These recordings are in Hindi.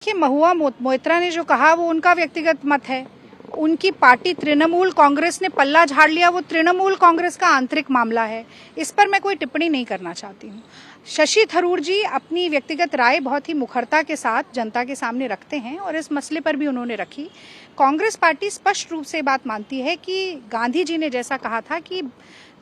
देखिए, महुआ मोइत्रा ने जो कहा वो उनका व्यक्तिगत मत है। उनकी पार्टी तृणमूल कांग्रेस ने पल्ला झाड़ लिया, वो तृणमूल कांग्रेस का आंतरिक मामला है, इस पर मैं कोई टिप्पणी नहीं करना चाहती हूँ। शशि थरूर जी अपनी व्यक्तिगत राय बहुत ही मुखरता के साथ जनता के सामने रखते हैं और इस मसले पर भी उन्होंने रखी। कांग्रेस पार्टी स्पष्ट रूप से बात मानती है कि गांधी जी ने जैसा कहा था कि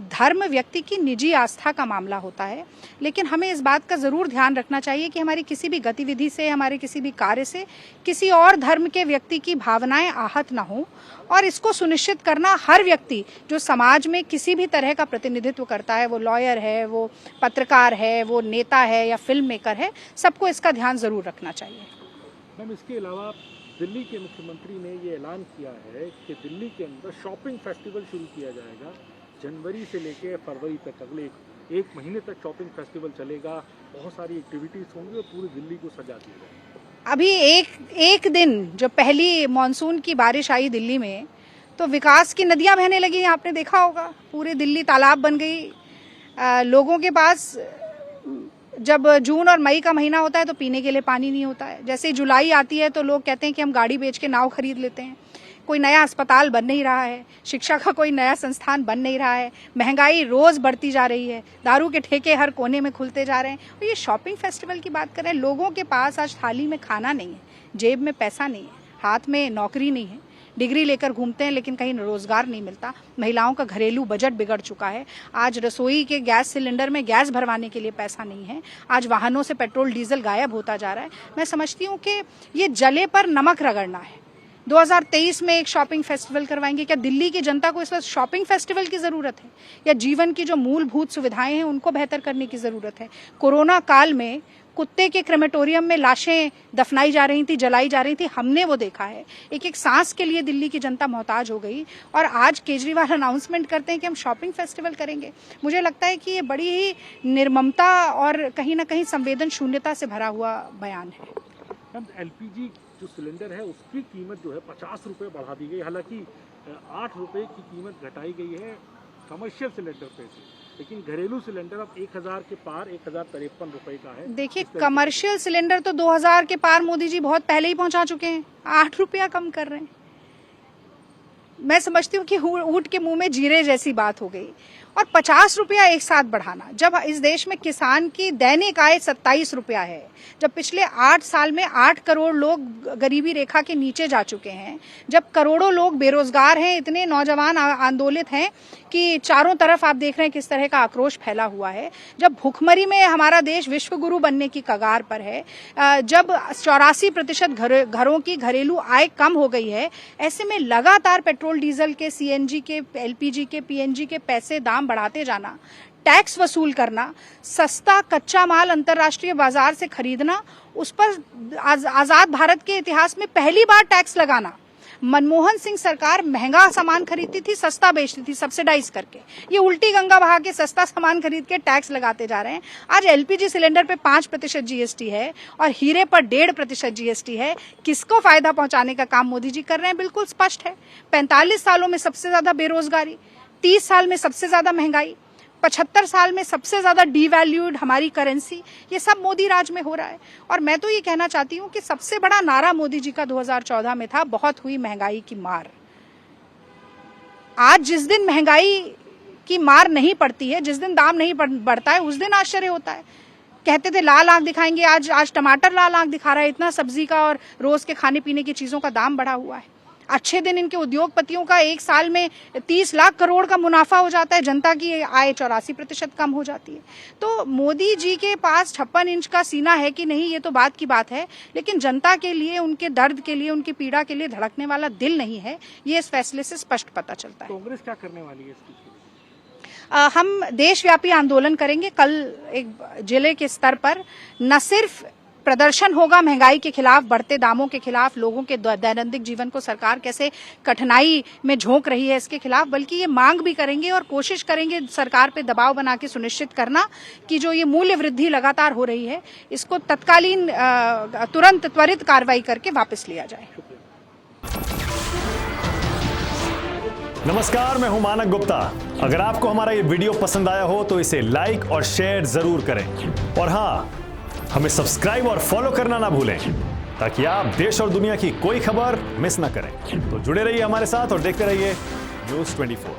धर्म व्यक्ति की निजी आस्था का मामला होता है, लेकिन हमें इस बात का जरूर ध्यान रखना चाहिए कि हमारी किसी भी गतिविधि से, हमारे किसी भी कार्य से किसी और धर्म के व्यक्ति की भावनाएं आहत ना हो, और इसको सुनिश्चित करना हर व्यक्ति जो समाज में किसी भी तरह का प्रतिनिधित्व करता है, वो लॉयर है, वो पत्रकार है, वो नेता है या फिल्म मेकर है, सबको इसका ध्यान जरूर रखना चाहिए। मैम, इसके अलावा दिल्ली के मुख्यमंत्री ने ये ऐलान किया है कि दिल्ली के अंदर शॉपिंग फेस्टिवल शुरू किया जाएगा। जनवरी से लेकर फरवरी तक, अगले एक महीने तक शॉपिंग फेस्टिवल चलेगा। बहुत सारी एक्टिविटीज होंगी और पूरी दिल्ली को सजा दिया जाएगा। अभी एक दिन जो पहली मानसून की बारिश आई दिल्ली में, तो विकास की नदियां बहने लगी। आपने देखा होगा, पूरी दिल्ली तालाब बन गई। लोगों के पास जब जून और मई का महीना होता है तो पीने के लिए पानी नहीं होता है। जैसे जुलाई आती है तो लोग कहते हैं कि हम गाड़ी बेच के नाव खरीद लेते हैं। कोई नया अस्पताल बन नहीं रहा है, शिक्षा का कोई नया संस्थान बन नहीं रहा है, महंगाई रोज बढ़ती जा रही है, दारू के ठेके हर कोने में खुलते जा रहे हैं। और ये शॉपिंग फेस्टिवल की बात करें, लोगों के पास आज थाली में खाना नहीं है, जेब में पैसा नहीं है, हाथ में नौकरी नहीं है, डिग्री लेकर घूमते हैं लेकिन कहीं रोजगार नहीं मिलता। महिलाओं का घरेलू बजट बिगड़ चुका है। आज रसोई के गैस सिलेंडर में गैस भरवाने के लिए पैसा नहीं है। आज वाहनों से पेट्रोल डीजल गायब होता जा रहा है। मैं समझती हूँ कि ये जले पर नमक रगड़ना है। 2023 में एक शॉपिंग फेस्टिवल करवाएंगे? क्या दिल्ली की जनता को इस वक्त शॉपिंग फेस्टिवल की जरूरत है, या जीवन की जो मूलभूत सुविधाएं हैं उनको बेहतर करने की जरूरत है? कोरोना काल में कुत्ते के क्रेमेटोरियम में लाशें दफनाई जा रही थी, जलाई जा रही थी, हमने वो देखा है। एक एक सांस के लिए दिल्ली की जनता मोहताज हो गई, और आज केजरीवाल अनाउंसमेंट करते हैं कि हम शॉपिंग फेस्टिवल करेंगे। मुझे लगता है कि ये बड़ी ही निर्ममता और कहीं ना कहीं संवेदन शून्यता से भरा हुआ बयान है। एलपीजी जो सिलेंडर है उसकी कीमत जो है 50 रुपये बढ़ा दी गई। हालांकि 8 रुपये की कीमत घटाई गई है कमर्शियल सिलेंडर पे से, लेकिन घरेलू सिलेंडर अब 1000 के पार 1053 रुपये का है। देखिए, कमर्शियल सिलेंडर तो 2000 के पार मोदी जी बहुत पहले ही पहुंचा चुके हैं। 8 रुपया कम कर रहे हैं। मैं समझती हूँ कि ऊंट के मुंह में जीरे जैसी बात हो गई। और 50 रुपया एक साथ बढ़ाना, जब इस देश में किसान की दैनिक आय 27 रुपया है, जब पिछले 8 साल में 8 करोड़ लोग गरीबी रेखा के नीचे जा चुके हैं, जब करोड़ों लोग बेरोजगार हैं, इतने नौजवान आंदोलित हैं कि चारों तरफ आप देख रहे हैं किस तरह का आक्रोश फैला हुआ है, जब भुखमरी में हमारा देश विश्व गुरु बनने की कगार पर है, जब 84% घरों की घरेलू आय कम हो गई है, ऐसे में लगातार पेट्रोल डीजल के, सीएनजी के, एलपीजी के, पीएनजी के पैसे दाम बढ़ाते जाना, टैक्स वसूल करना, सस्ता कच्चा माल अंतर्राष्ट्रीय बाजार से खरीदना, उस पर आजाद भारत के इतिहास में पहली बार टैक्स लगाना। मनमोहन सिंह सरकार महंगा सामान खरीदती थी, सस्ता बेचती थी सब्सिडाइज करके। ये उल्टी गंगा बहा के सस्ता सामान खरीद के टैक्स लगाते जा रहे हैं। आज एलपीजी सिलेंडर पे 5% जीएसटी है और हीरे पर 1.5% जीएसटी है। किसको फायदा पहुंचाने का काम मोदी जी कर रहे हैं? बिल्कुल स्पष्ट है। 45 सालों में सबसे ज्यादा बेरोजगारी, 30 साल में सबसे ज्यादा महंगाई, 75 साल में सबसे ज्यादा डीवैल्यूड हमारी करेंसी, ये सब मोदी राज में हो रहा है। और मैं तो ये कहना चाहती हूँ कि सबसे बड़ा नारा मोदी जी का 2014 में था, बहुत हुई महंगाई की मार। आज जिस दिन महंगाई की मार नहीं पड़ती है, जिस दिन दाम नहीं बढ़ता है, उस दिन आश्चर्य होता है। कहते थे लाल आंख दिखाएंगे, आज टमाटर लाल आंख दिखा रहा है। इतना सब्जी का और रोज के खाने पीने की चीजों का दाम बढ़ा हुआ है। अच्छे दिन इनके उद्योगपतियों का एक साल में 30 लाख करोड़ का मुनाफा हो जाता है, जनता की आय 84% कम हो जाती है। तो मोदी जी के पास 56 इंच का सीना है कि नहीं, ये तो बात की बात है, लेकिन जनता के लिए, उनके दर्द के लिए, उनकी पीड़ा के लिए धड़कने वाला दिल नहीं है। ये इस फैसले से स्पष्ट पता चलता है। कांग्रेस क्या करने वाली है इसकी? हम देशव्यापी आंदोलन करेंगे। कल एक जिले के स्तर पर न सिर्फ प्रदर्शन होगा महंगाई के खिलाफ, बढ़ते दामों के खिलाफ, लोगों के दैनंदिन जीवन को सरकार कैसे कठिनाई में झोंक रही है इसके खिलाफ, बल्कि ये मांग भी करेंगे और कोशिश करेंगे सरकार पे दबाव बना के सुनिश्चित करना कि जो ये मूल्य वृद्धि लगातार हो रही है, इसको तत्कालीन तुरंत त्वरित कार्रवाई करके वापस लिया जाए। नमस्कार, मैं हूं मानक गुप्ता। अगर आपको हमारा ये वीडियो पसंद आया हो तो इसे लाइक और शेयर जरूर करें, और हां, हमें सब्सक्राइब और फॉलो करना ना भूलें। ताकि आप देश और दुनिया की कोई खबर मिस ना करें। तो जुड़े रहिए हमारे साथ और देखते रहिए News 24।